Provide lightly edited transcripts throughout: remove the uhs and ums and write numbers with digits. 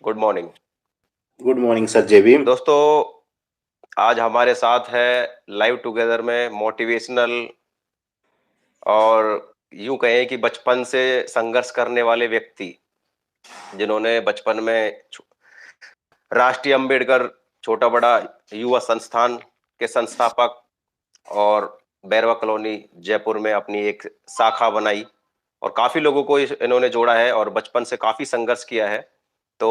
Good morning. Good morning sir, जय भीम। दोस्तों, आज हमारे साथ है लाइव टुगेदर में मोटिवेशनल और यूं कहें कि बचपन से संघर्ष करने वाले व्यक्ति, जिन्होंने बचपन में राष्ट्रीय अंबेडकर छोटा बड़ा युवा संस्थान के संस्थापक और बैरवा कॉलोनी जयपुर में अपनी एक शाखा बनाई और काफी लोगों को इन्होंने जोड़ा है और बचपन से काफी संघर्ष किया है। तो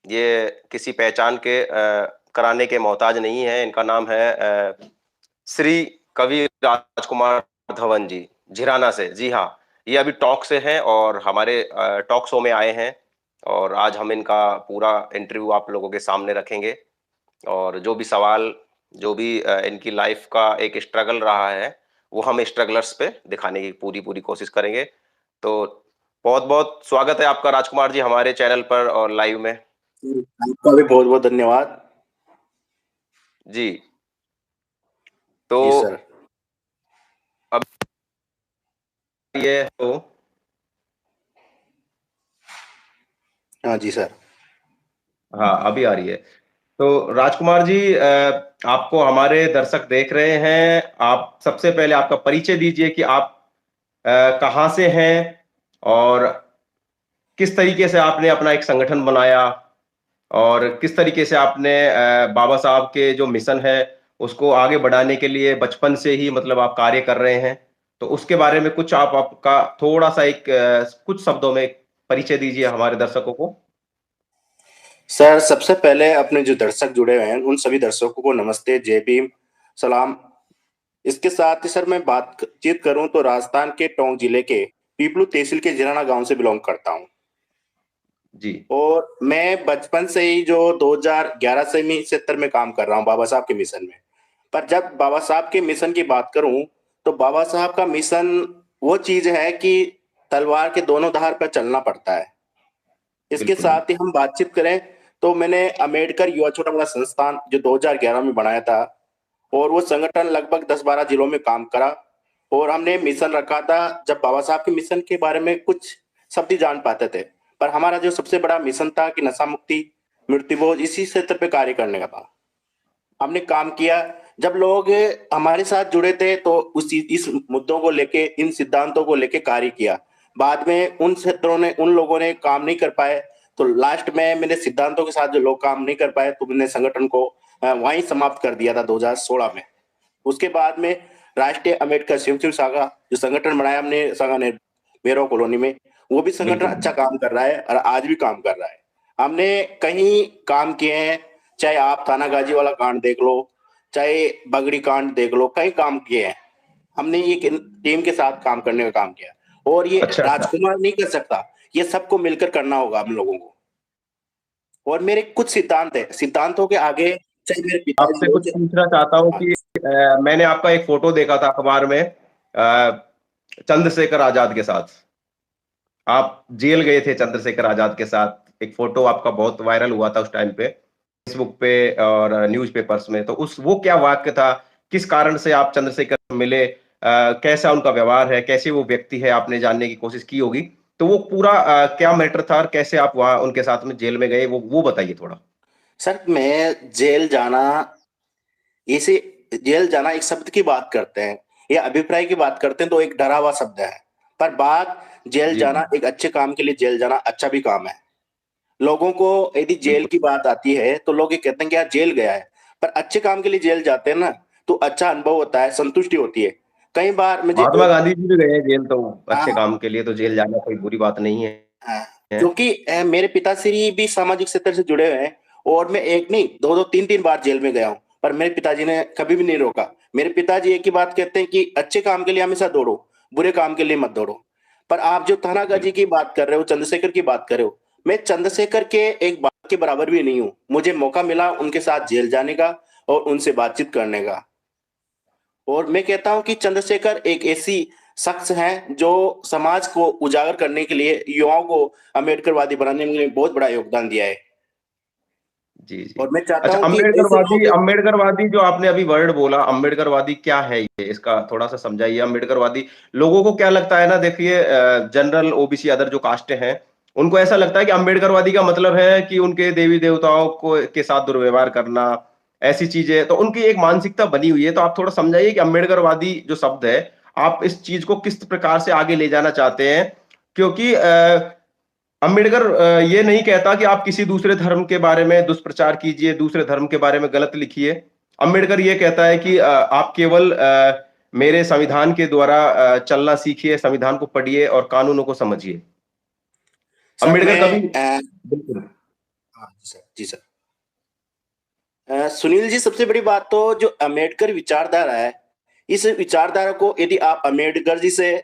ये किसी पहचान के कराने के मोहताज नहीं है। इनका नाम है श्री कवि राजकुमार धवन जी, झिराना से। जी हाँ, ये अभी टॉक से हैं और हमारे टॉक शो में आए हैं और आज हम इनका पूरा इंटरव्यू आप लोगों के सामने रखेंगे और जो भी सवाल, जो भी इनकी लाइफ का एक स्ट्रगल रहा है, वो हम स्ट्रगलर्स पे दिखाने की पूरी पूरी कोशिश करेंगे। तो बहुत बहुत स्वागत है आपका राजकुमार जी हमारे चैनल पर और लाइव में। आपका भी बहुत बहुत धन्यवाद। जी, तो जी सर। अब ये तो हाँ जी सर। हाँ, अभी आ रही है। तो राजकुमार जी, आपको हमारे दर्शक देख रहे हैं। आप सबसे पहले आपका परिचय दीजिए कि आप कहाँ से हैं और किस तरीके से आपने अपना एक संगठन बनाया और किस तरीके से आपने बाबा साहब के जो मिशन है उसको आगे बढ़ाने के लिए बचपन से ही मतलब आप कार्य कर रहे हैं। तो उसके बारे में कुछ आप आपका थोड़ा सा एक कुछ शब्दों में परिचय दीजिए हमारे दर्शकों को। सर, सबसे पहले अपने जो दर्शक जुड़े हुए हैं उन सभी दर्शकों को नमस्ते, जय भीम, सलाम। इसके साथ ही सर मैं बातचीत करूं तो राजस्थान के टोंक जिले के पीपलू तहसील के जिराना गांव से बिलोंग करता हूं। जी। और मैं बचपन से ही जो 2011 से मैं इस क्षेत्र में काम कर रहा हूं बाबा साहब के मिशन में। पर जब बाबा साहब के मिशन की बात करूं तो बाबा साहब का मिशन वो चीज है कि तलवार के दोनों धार पर चलना पड़ता है। इसके बिल्कुल साथ ही हम बातचीत करें तो मैंने अम्बेडकर युवा छोटा बड़ा संस्थान जो 2011 में बनाया था और वो संगठन लगभग 10-12 जिलों में काम करा। और हमने मिशन रखा था, जब बाबा साहब के मिशन के बारे में कुछ शब्द ही जान पाते थे, पर हमारा जो सबसे बड़ा मिशन था कि नशा मुक्ति, मृत्यु बोझ, इसी क्षेत्र पे कार्य करने का था। हमने काम किया। जब लोग हमारे साथ जुड़े थे तो उसी इस मुद्दों को लेके, इन सिद्धांतों को लेके कार्य किया। बाद में उन क्षेत्रों ने, उन लोगों ने काम नहीं कर पाए तो लास्ट में मेरे सिद्धांतों के साथ जो लोग काम नहीं कर पाए तो मैंने संगठन को वहीं समाप्त कर दिया था 2016 में। उसके बाद में राष्ट्रीय अम्बेडकर शिव शाखा जो संगठन बनाया हमने संघ ने भैरव कॉलोनी में, वो भी संगठन बिल्कुल। अच्छा काम कर रहा है और आज भी काम कर रहा है। हमने कहीं काम किए हैं, चाहे आप थाना गाजी वाला कांड देख लो, चाहे बगड़ी कांड देख लो, कई काम किए हैं। हमने ये टीम के साथ काम करने का काम किया और ये अच्छा अच्छा। राजकुमार नहीं कर सकता, ये सबको मिलकर करना होगा हम लोगों को। और मेरे कुछ सिद्धांत है, सिद्धांतों के आगे चाहे मेरे पिताजी आपसे हो कुछ पूछना चाहता हूँ कि मैंने आपका एक फोटो देखा था अखबार में चंद्रशेखर आजाद के साथ। आप जेल गए थे चंद्रशेखर आजाद के साथ, एक फोटो आपका बहुत वायरल हुआ था उस टाइम पे फेसबुक पे और न्यूज़पेपर्स में। तो उस वो क्या वाक्य था, किस कारण से आप चंद्रशेखर से मिले, कैसा उनका व्यवहार है, कैसे वो व्यक्ति है, आपने जानने की कोशिश की होगी। तो वो पूरा क्या मैटर था और कैसे आप वहां उनके साथ में जेल में गए, वो बताइए थोड़ा। सर। मैं जेल जाना, इसे जेल जाना एक शब्द की बात करते हैं या अभिप्राय की बात करते हैं तो एक डरा हुआ शब्द है। पर बात जेल जी जाना, जी। एक अच्छे काम के लिए जेल जाना अच्छा भी काम है। लोगों को यदि जेल बिल्कुल। की बात आती है तो लोग ये कहते हैं कि यार जेल गया है, पर अच्छे काम के लिए जेल जाते हैं ना तो अच्छा अनुभव होता है, संतुष्टि होती है। कई बार मुझे महात्मा गांधी जी भी गए हैं जेल, तो अच्छे हाँ काम के लिए तो जेल जाना कोई बुरी बात नहीं हाँ, है। क्योंकि मेरे पिताश्री भी सामाजिक क्षेत्र से जुड़े हुए हैं और मैं एक नहीं, दो दो तीन तीन बार जेल में गया हूँ, पर मेरे पिताजी ने कभी भी नहीं रोका। मेरे पिताजी एक ही बात कहते हैं कि अच्छे काम के लिए हमेशा दौड़ो, बुरे काम के लिए मत दौड़ो। पर आप जो थानागा जी बिल्कुल। की बात कर रहे हो, चंद्रशेखर की बात कर रहे हो, मैं चंद्रशेखर के एक बात के बराबर भी नहीं हूँ। मुझे मौका मिला उनके साथ जेल जाने का और उनसे बातचीत करने का। और मैं कहता हूं कि चंद्रशेखर एक ऐसी शख्स हैं जो समाज को उजागर करने के लिए, युवाओं को अम्बेडकरवादी बनाने में बहुत बड़ा योगदान दिया है। जी जी। और मैं चाहता अच्छा, हूं कि ऐसे अम्बेडकरवादी लोग, अम्बेडकरवादी जो आपने अभी वर्ड बोला, अम्बेडकरवादी क्या है ये, इसका थोड़ा सा समझाइए। अम्बेडकरवादी लोगों को क्या लगता है ना, देखिए जनरल ओबीसी अदर जो कास्टें हैं उनको ऐसा लगता है कि अम्बेडकरवादी का मतलब है कि उनके देवी देवताओं को के साथ दुर्व्यवहार करना, ऐसी चीजें। तो उनकी एक मानसिकता बनी हुई है। तो आप थोड़ा समझाइए कि अम्बेडकरवादी जो शब्द है, आप इस चीज को किस प्रकार से आगे ले जाना चाहते हैं? क्योंकि अम्बेडकर ये नहीं कहता कि आप किसी दूसरे धर्म के बारे में दुष्प्रचार कीजिए, दूसरे धर्म के बारे में गलत लिखिए। अम्बेडकर ये कहता है कि आप केवल मेरे संविधान के द्वारा चलना सीखिए, संविधान को पढ़िए और कानूनों को समझिए। सर अम्बेडकर कभी। मैं बिल्कुल। हाँ जी सर, जी सर। सुनील जी, सबसे बड़ी बात तो जो अम्बेडकर विचारधारा है, इस विचारधारा को यदि आप अम्बेडकर जी से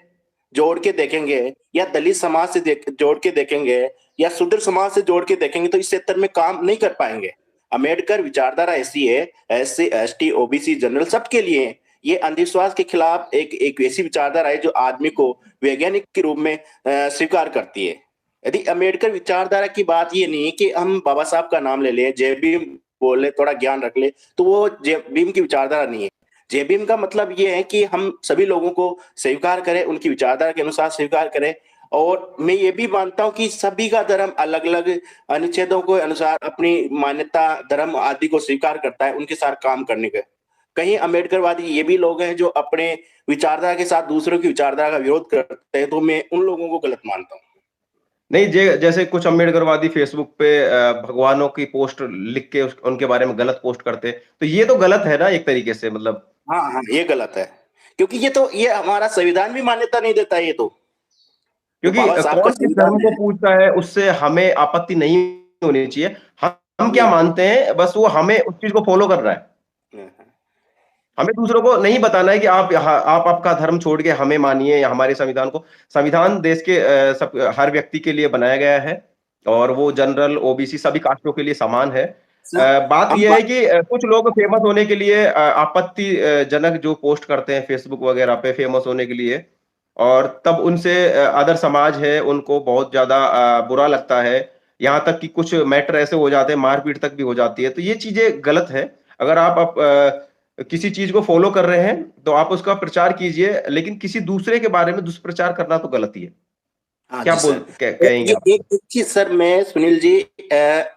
जोड़ के देखेंगे, या दलित समाज से जोड़ के देखेंगे, या शूद्र समाज से जोड़ के देखेंगे, तो इस क्षेत्र में काम नहीं कर पाएंगे। अम्बेडकर विचारधारा ऐसी है, एससी एसटी ओबीसी जनरल सबके लिए है। ये अंधविश्वास के खिलाफ एक ऐसी विचारधारा है जो आदमी को वैज्ञानिक के रूप में स्वीकार करती है। यदि अम्बेडकर विचारधारा की बात ये नहीं है कि हम बाबा साहब का नाम ले लें, जय भीम बोले, थोड़ा ज्ञान रख ले, तो वो जय भीम की विचारधारा नहीं है। जय भीम का मतलब ये है कि हम सभी लोगों को स्वीकार करें, उनकी विचारधारा के अनुसार स्वीकार करें। और मैं ये भी मानता हूं कि सभी का धर्म अलग अलग अनुच्छेदों के अनुसार अपनी मान्यता, धर्म आदि को स्वीकार करता है उनके साथ काम करने का। कहीं अम्बेडकरवादी ये भी लोग हैं जो अपने विचारधारा के साथ दूसरों की विचारधारा का विरोध करते हैं, तो मैं उन लोगों को गलत मानता हूँ। नहीं, जैसे कुछ अम्बेडकरवादी फेसबुक पे भगवानों की पोस्ट लिख के उनके बारे में गलत पोस्ट करते, तो ये तो गलत है ना एक तरीके से, मतलब। हाँ हाँ, ये गलत है, क्योंकि ये हमारा संविधान भी मान्यता नहीं देता है। ये तो जो क्योंकि बाबा साहब का कौन किस धर्म संविधान को है। पूछता है, उससे हमें आपत्ति नहीं होनी चाहिए। हम क्या नहीं। मानते हैं, बस वो हमें उस चीज को फॉलो कर रहा है। हाँ, हमें दूसरों को नहीं बताना है कि आप आपका धर्म छोड़ के हमें मानिए या हमारे संविधान को। संविधान देश के सब हर व्यक्ति के लिए बनाया गया है, और वो जनरल ओबीसी सभी कास्टों के लिए समान है। सर बात हम यह है कि कुछ लोग फेमस होने के लिए आपत्ति जनक जो पोस्ट करते हैं फेसबुक वगैरह पे फेमस होने के लिए, और तब उनसे अदर समाज है उनको बहुत ज्यादा बुरा लगता है। यहाँ तक कि कुछ मैटर ऐसे हो जाते हैं, मारपीट तक भी हो जाती है। तो ये चीजें गलत है। अगर आप किसी चीज को फॉलो कर रहे हैं तो आप उसका प्रचार कीजिए, लेकिन किसी दूसरे के बारे में दुष्प्रचार करना तो गलत ही है। हाँ क्या जी सर। कहेंगे ये आप? एक चीज सर, मैं सुनील जी,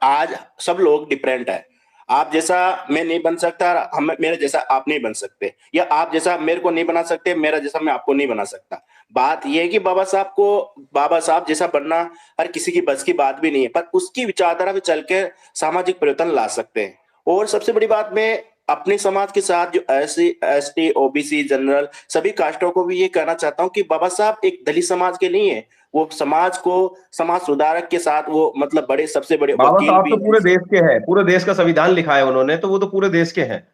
आज सब लोग डिफरेंट है। आप जैसा मैं नहीं बन सकता, हम मेरे जैसा आप नहीं बन सकते, या आप जैसा मेरे को नहीं बना सकते, मेरा जैसा मैं आपको नहीं बना सकता। बात यह है कि बाबा साहब जैसा बनना हर किसी की बस की बात भी नहीं है, पर उसकी विचारधारा में चल के सामाजिक परिवर्तन ला सकते हैं। और सबसे बड़ी बात, मैं अपने समाज के साथ जो एससी एसटी ओबीसी जनरल सभी कास्टों को भी ये कहना चाहता हूँ कि बाबा साहब एक दलित समाज के नहीं है। वो समाज को, समाज सुधारक के साथ वो मतलब बड़े, सबसे बड़े बाबा वकील साहब भी तो है। पूरे देश के हैं, पूरे देश का संविधान लिखा है उन्होंने, तो वो तो पूरे देश के हैं।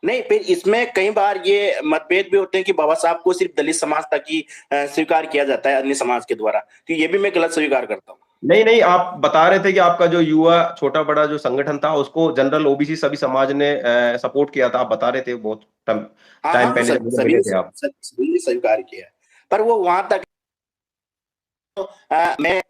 नहीं, फिर इसमें कई बार ये मतभेद भी होते हैं कि बाबा साहब को सिर्फ दलित समाज तक ही स्वीकार किया जाता है अन्य समाज के द्वारा, तो ये भी मैं गलत स्वीकार करता हूँ। नहीं नहीं, आप बता रहे थे कि आपका जो युवा छोटा बड़ा जो संगठन था उसको जनरल ओबीसी सभी समाज ने सपोर्ट किया था, आप बता रहे थे बहुत टाइम हाँ टाइम हाँ पहले जब सर, मुझे सभी मिले ने थे आप। सभी ने स्वीकार किया है। पर वो वहां तक मैं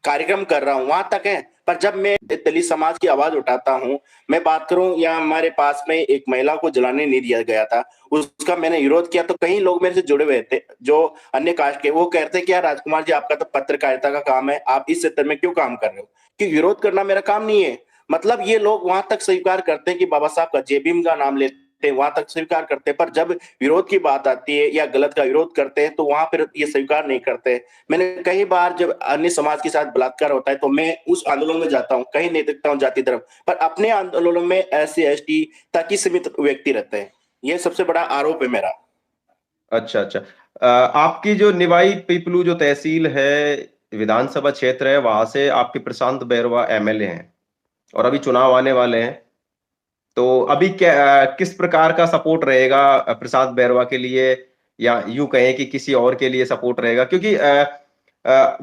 कार्यक्रम कर रहा हूँ वहां तक है। पर जब मैं दलित समाज की आवाज उठाता हूँ, मैं बात करूं, या हमारे पास में एक महिला को जलाने नहीं दिया गया था, उसका मैंने विरोध किया, तो कई लोग मेरे से जुड़े हुए थे जो अन्य कास्ट के, वो कहते हैं कि यार राजकुमार जी, आपका तो पत्रकारिता का काम है, आप इस क्षेत्र में क्यों काम कर रहे हो? कि विरोध करना मेरा काम नहीं है। मतलब ये लोग वहां तक स्वीकार करते हैं कि बाबा साहब का, जय भीम का नाम लेते हैं, वहां तक स्वीकार करते हैं, पर जब विरोध की बात आती है या गलत का विरोध करते हैं, तो वहां पर ये स्वीकार नहीं करते। मैंने कई बार जब अन्य समाज के साथ बलात्कार होता है, तो मैं उस आंदोलन में जाता हूँ, कहीं नहीं देखता हूँ जाति धर्म, पर अपने आंदोलनों में एससी एसटी तक ही सीमित व्यक्ति रहते हैं। ये सबसे बड़ा आरोप है मेरा। अच्छा अच्छा। आपकी जो निवाई पीपलू जो तहसील है, विधानसभा क्षेत्र है, वहां से आपके प्रशांत बैरवा एमएलए हैं, और अभी चुनाव आने वाले हैं। तो अभी किस प्रकार का सपोर्ट रहेगा प्रसाद बैरवा के लिए, या यूं कहें कि किसी और के लिए सपोर्ट रहेगा? क्योंकि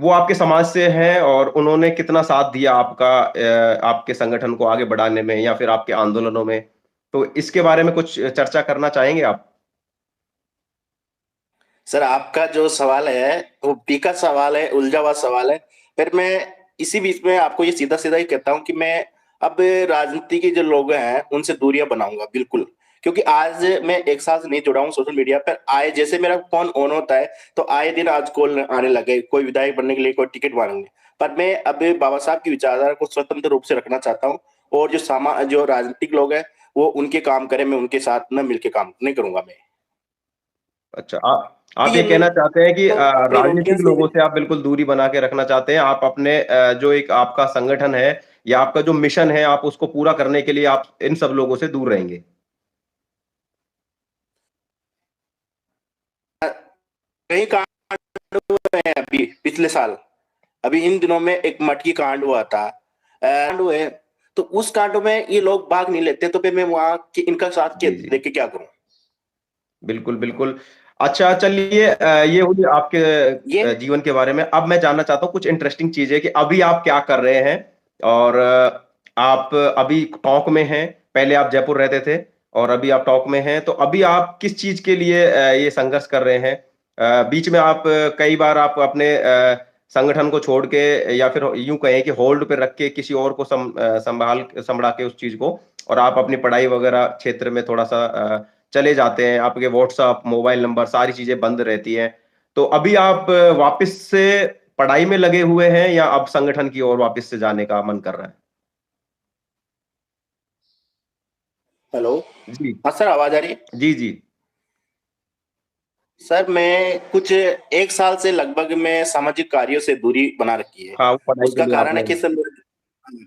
वो आपके समाज से हैं, और उन्होंने कितना साथ दिया आपका, आपके संगठन को आगे बढ़ाने में या फिर आपके आंदोलनों में। तो इसके बारे में कुछ चर्चा करना चाहेंगे आप? सर, आपका जो सवाल है वो पीका सवाल है, उलझा हुआ सवाल है। फिर मैं इसी बीच में आपको ये सीधा सीधा ही कहता हूँ कि मैं अब राजनीति के जो लोग हैं उनसे दूरियां बनाऊंगा, बिल्कुल। क्योंकि आज मैं 1 साल से नहीं जुड़ा हूँ सोशल मीडिया पर। आए जैसे मेरा फोन ऑन होता है तो आए दिन आज कॉल आने लगे, कोई विधायक बनने के लिए, कोई टिकट मांगने। पर मैं अब बाबा साहब की विचारधारा को स्वतंत्र रूप से रखना चाहता हूँ, और जो राजनीतिक लोग हैं वो उनके काम करें, मैं उनके साथ न मिलके काम नहीं करूंगा मैं। अच्छा, आप ये ये कहना चाहते हैं कि तो अपनी राजनीतिक रोटियां से। लोगों से आप बिल्कुल दूरी बना के रखना चाहते हैं। आप अपने जो एक आपका संगठन है या आपका जो मिशन है, आप उसको पूरा करने के लिए आप इन सब लोगों से दूर रहेंगे। कई कांड हुए हैं अभी पिछले साल। अभी इन दिनों में एक मटकी कांड हुआ था, कांड हुए। तो उस कांड में ये लोग भाग नहीं लेते, तो फिर मैं वहां इनका साथ जी, जी। देख के क्या करूं। बिल्कुल, बिल्कुल। अच्छा, चलिए, ये हुई आपके ये जीवन के बारे में। अब मैं जानना चाहता हूँ कुछ इंटरेस्टिंग चीज़ें कि अभी आप क्या कर रहे हैं? और आप अभी टॉक में हैं, पहले आप जयपुर रहते थे और अभी आप टॉक में हैं, तो अभी आप किस चीज़ के लिए ये संघर्ष कर रहे हैं? बीच में आप कई बार आप अपने संगठन को छोड़ के या फिर यूँ कहें कि होल्ड पे रख के किसी और को सँभाला के उस चीज़ को, और आप अपनी पढ़ाई वगैरह क्षेत्र में थोड़ा-सा चले जाते हैं, आपके व्हाट्सएप, मोबाइल नंबर सारी चीज़ें बंद रहती हैं। तो अभी आप वापस से पढ़ाई में लगे हुए हैं या अब संगठन की ओर वापस से जाने का मन कर रहा है? हेलो। जी। हाँ सर, आवाज आ रही है? जी, जी। सर मैं कुछ 1 साल से लगभग मैं सामाजिक कार्यों से दूरी बना रखी है। हाँ, वो पढ़ाई के उसका लिए कारण है आपने। कि सर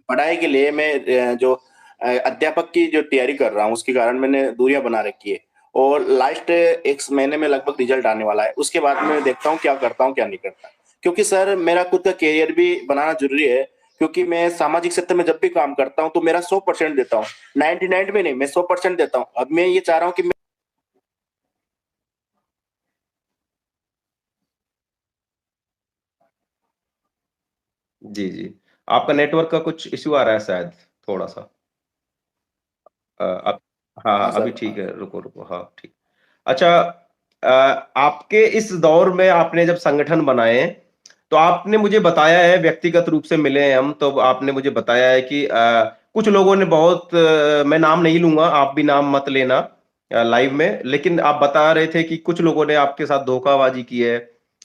पढ़ाई के लिए मैं जो अध्यापक की जो तैयारी कर रहा हूँ उसके कारण मैंने दूरियां बना रखी है। और लास्ट 1 महीने में लगभग रिजल्ट आने वाला है, उसके बाद मैं देखता हूँ क्या करता हूँ क्या नहीं करता। क्योंकि सर मेरा खुद का करियर भी बनाना जरूरी है। क्योंकि मैं सामाजिक क्षेत्र में जब भी काम करता हूँ तो मेरा 100% देता हूँ। 99 में नहीं, मैं 100% देता हूँ। अब मैं ये चाह रहा हूँ कि जी, जी। आपका नेटवर्क का कुछ इश्यू आ रहा है शायद, थोड़ा-सा। अब हाँ, हाँ, हाँ अभी सर। ठीक है, रुको, रुको, हाँ, ठीक। अच्छा, अ, आपके इस दौर में आपने जब संगठन बनाए, तो आपने मुझे बताया है, व्यक्तिगत रूप से मिले हैं हम, तो आपने मुझे बताया है कि कुछ लोगों ने बहुत मैं नाम नहीं लूँगा, आप भी नाम मत लेना लाइव में, लेकिन आप बता रहे थे कि कुछ लोगों ने आपके साथ धोखाबाजी की है।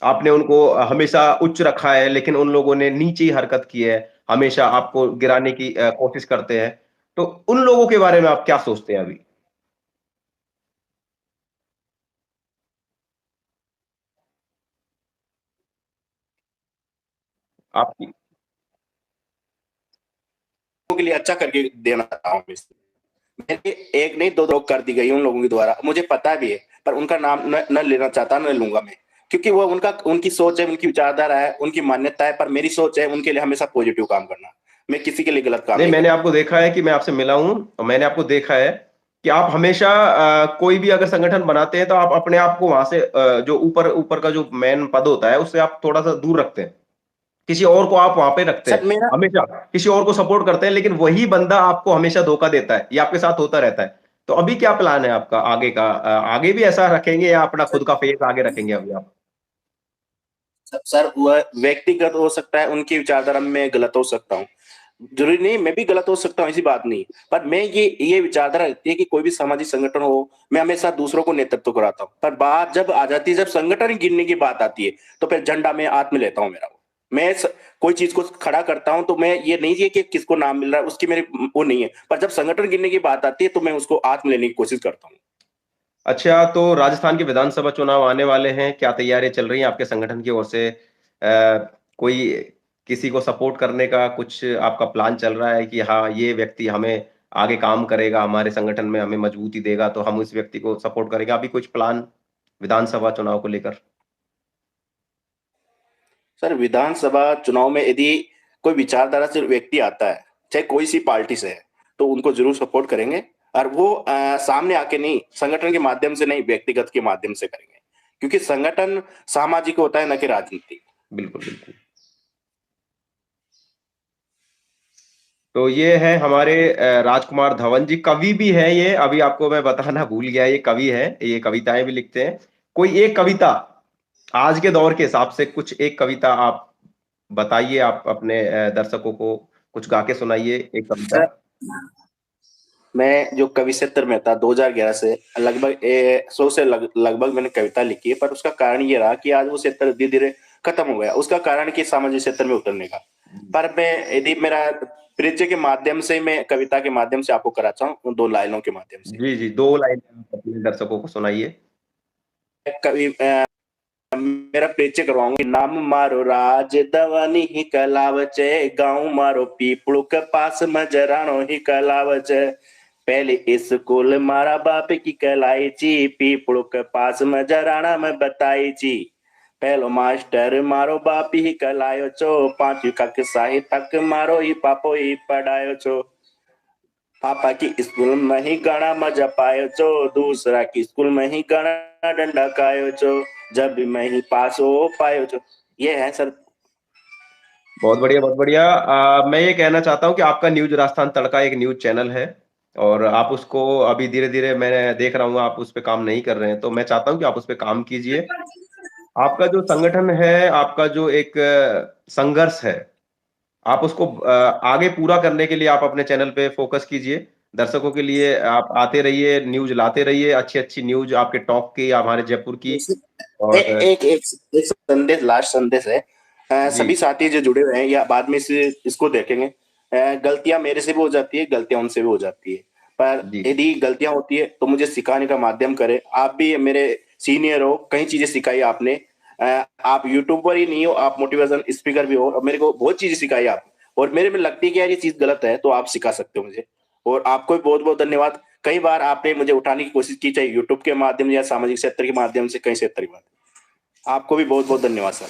आपने उनको हमेशा उच्च रखा है, लेकिन उन लोगों ने नीची हरकत की है, हमेशा आपको गिराने की कोशिश करते हैं। तो उन लोगों के बारे में आप क्या सोचते हैं अभी? आपकी। के लिए अच्छा करके देना चाहता हूँ मैं। मैंने एक नहीं दो रोक कर दी गई उन लोगों के द्वारा, मुझे पता भी है। पर उनका नाम न लेना चाहता, न लूंगा मैं। क्योंकि वो उनकी सोच है, उनकी विचारधारा है, उनकी मान्यता है। पर मेरी सोच है उनके लिए हमेशा पॉजिटिव काम करना। मैं किसी के लिए गलत काम नहीं, नहीं मैंने करूंगा। आपको देखा है कि मैं आपसे मिला हूँ और मैंने आपको देखा है कि आप हमेशा कोई भी अगर संगठन बनाते हैं तो आप अपने आप को वहां से जो ऊपर ऊपर का जो मेन पद होता है उससे आप थोड़ा-सा दूर रखते हैं। किसी और को आप वहां पे रखते सर हैं। मेरा हमेशा किसी और को सपोर्ट करते हैं, लेकिन वही बंदा आपको हमेशा धोखा देता है। ये आपके साथ होता रहता है। तो अभी क्या प्लान है आपका आगे का? आगे भी ऐसा रखेंगे या अपना सर खुद का फेस आगे रखेंगे अभी आप? सर वह व्यक्तिगत हो सकता है, उनकी विचारधारा में मैं गलत हो सकता हूँ। जरूरी नहीं मैं भी गलत हो सकता हूँ, ऐसी बात नहीं। पर मैं ये विचारधारा रहती है कि कोई भी सामाजिक संगठन हो, मैं हमेशा दूसरों को नेतृत्व कराता हूँ। पर बात जब आ जाती है, जब संगठन गिनने की बात आती है, तो फिर झंडा मैं हाथ में लेता हूँ मेरा। कोई चीज को खड़ा करता हूँ तो मैं ये नहीं है कि किसको नाम मिल रहा है उसकी मेरी वो नहीं है। पर जब संगठन गिनने की बात आती है तो मैं उसको हाथ में लेने की कोशिश करता हूँ। अच्छा, तो राजस्थान के विधानसभा चुनाव आने वाले हैं, क्या तैयारियाँ चल रही हैं आपके संगठन की ओर से? कोई किसी को सपोर्ट करने का कुछ आपका प्लान चल रहा है कि हाँ, ये व्यक्ति हमें आगे काम करेगा, हमारे संगठन में हमें मजबूती देगा, तो हम उस व्यक्ति को सपोर्ट करेंगे। अभी कुछ प्लान विधानसभा चुनाव को लेकर? सर विधानसभा चुनाव में यदि कोई विचारधारा से व्यक्ति आता है, चाहे कोई सी पार्टी से है, तो उनको जरूर सपोर्ट करेंगे। और वो सामने आके नहीं, संगठन के माध्यम से नहीं, व्यक्तिगत के माध्यम से करेंगे। क्योंकि संगठन सामाजिक होता है, न कि राजनीतिक। बिल्कुल, बिल्कुल। तो ये है हमारे राजकुमार धवन जी, कवि भी हैं ये, अभी आपको मैं बताना भूल गया, ये कवि हैं, ये कविताएँ भी लिखते हैं। कोई एक कविता आज के दौर के हिसाब से कुछ एक कविता आप बताइए, आप अपने दर्शकों को कुछ गा के सुनाइए एक कविता। सर मैं जो कवि क्षेत्र में था 2011 से लगभग 100 से लगभग मैंने कविता लिखी है, पर उसका कारण ये रहा कि आज वो क्षेत्र धीरे धीरे खत्म हो गया। उसका कारण कि सामाजिक क्षेत्र में उतरने का। पर मैं यदि मेरा परिचय के माध्यम से मैं कविता के माध्यम से आपको कराता हूँ उन 2 लाइनों के माध्यम से। जी, जी, 2 लाइन आप अपने दर्शकों को सुनाइए। कवि मेरा परिचय करवाऊंगी। नाम मारो राज दवानी ही कलावचे, गाँव मारो पीपड़ू के पास मजरानो ही कलावचे। पहले स्कूल मारा बाप की कहलाई ची, पीपड़ू के पास मजराना में बताई ची। पहलो मास्टर मारो बाप ही कहलायो छो, 5वीं कक्षा ही तक मारो ही पापो ही पढ़ायो छो। पापा की स्कूल में ही गाना मजा पायो छो, दूसरा की स्कूल में ही गाना डंडा खायो छो, जब भी मैं ही पास हो पायो छो। ये है सर। बहुत बढ़िया, बहुत बढ़िया। मैं ये कहना चाहता हूँ कि आपका न्यूज़ राजस्थान तड़का एक न्यूज़ चैनल है और आप उसको अभी धीरे-धीरे मैं देख रहा हूँ आप उस पे काम नहीं कर रहे हैं, तो मैं चाहता हूँ कि आप उस पे काम कीजिए। आपका जो संगठन है, आपका जो एक संघर्ष है, आप उसको आगे पूरा करने के लिए आप अपने चैनल पे फ़ोकस कीजिए। दर्शकों के लिए आप आते रहिए, न्यूज़ लाते रहिए, अच्छी-अच्छी न्यूज़ आपके टॉक की, हमारे जयपुर की एक और एक एक एक संदेश, लास्ट संदेश है। जी, सभी साथी जो जुड़े हुए हैं या बाद में इसको देखेंगे। गलतियां मेरे से भी हो जाती है, गलतियां उनसे भी हो जाती है, पर जी। यदि गलतियां होती है तो मुझे सिखाने का माध्यम करें। आप भी मेरे सीनियर हो, कई चीजें सिखाई आपने। आप यूट्यूबर ही नहीं हो, आप मोटिवेशन स्पीकर भी हो और मेरे को बहुत चीजें सिखाई आप। और मेरे में लगती है कि यार ये चीज गलत है, तो आप सिखा सकते हो मुझे। और आपको भी बहुत बहुत धन्यवाद। कई बार आपने मुझे उठाने की कोशिश की, चाहे यूट्यूब के माध्यम से या सामाजिक क्षेत्र के माध्यम से, कई क्षेत्र के माध्यम। आपको भी बहुत बहुत धन्यवाद सर।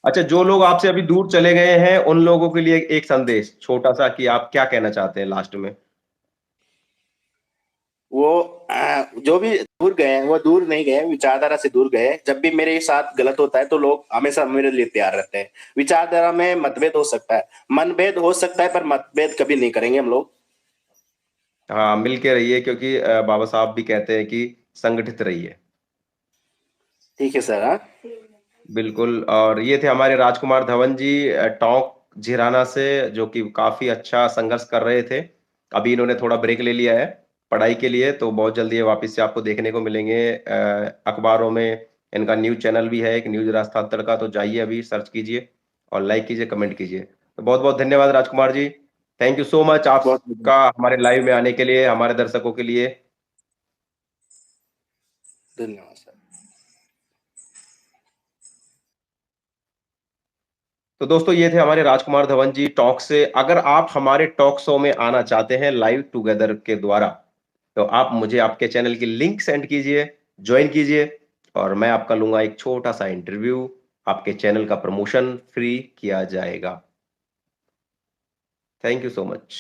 अच्छा, जो लोग आपसे अभी दूर चले गए हैं, उन लोगों के लिए एक संदेश छोटा-सा कि आप क्या कहना चाहते हैं लास्ट में? वो जो भी दूर गए हैं वो दूर नहीं गए, विचारधारा से दूर गए। जब भी मेरे साथ गलत होता है तो लोग हमेशा मेरे लिए तैयार रहते हैं। विचारधारा में मतभेद हो सकता है, मनभेद हो सकता है, पर मतभेद कभी नहीं करेंगे हम लोग। हाँ, मिल के रहिए क्योंकि बाबा साहब भी कहते हैं कि संगठित रहिए। ठीक है सर। हाँ। बिल्कुल और ये थे हमारे राजकुमार धवन जी टोंक झिराना से जो कि काफ़ी अच्छा संघर्ष कर रहे थे। अभी इन्होंने थोड़ा ब्रेक ले लिया है पढ़ाई के लिए, तो बहुत जल्दी ये वापस से आपको देखने को मिलेंगे अखबारों में। इनका न्यूज़ चैनल भी है एक न्यूज़ राजस्थान तड़का, तो जाइए अभी सर्च कीजिए और लाइक कीजिए, कमेंट कीजिए। तो बहुत-बहुत धन्यवाद Rajkumar ji. Thank you so much बहुत आपका हमारे लाइव में आने के लिए, हमारे दर्शकों के लिए। धन्यवाद सर। तो दोस्तों ये थे हमारे राजकुमार धवन जी टॉक से। अगर आप हमारे टॉक शो में आना चाहते हैं लाइव टुगेदर के द्वारा, तो आप मुझे आपके चैनल की लिंक सेंड कीजिए, जॉइन कीजिए और मैं आपका लूँगा एक छोटा-सा इंटरव्यू। आपके चैनल का प्रमोशन फ्री किया जाएगा। Thank you so much.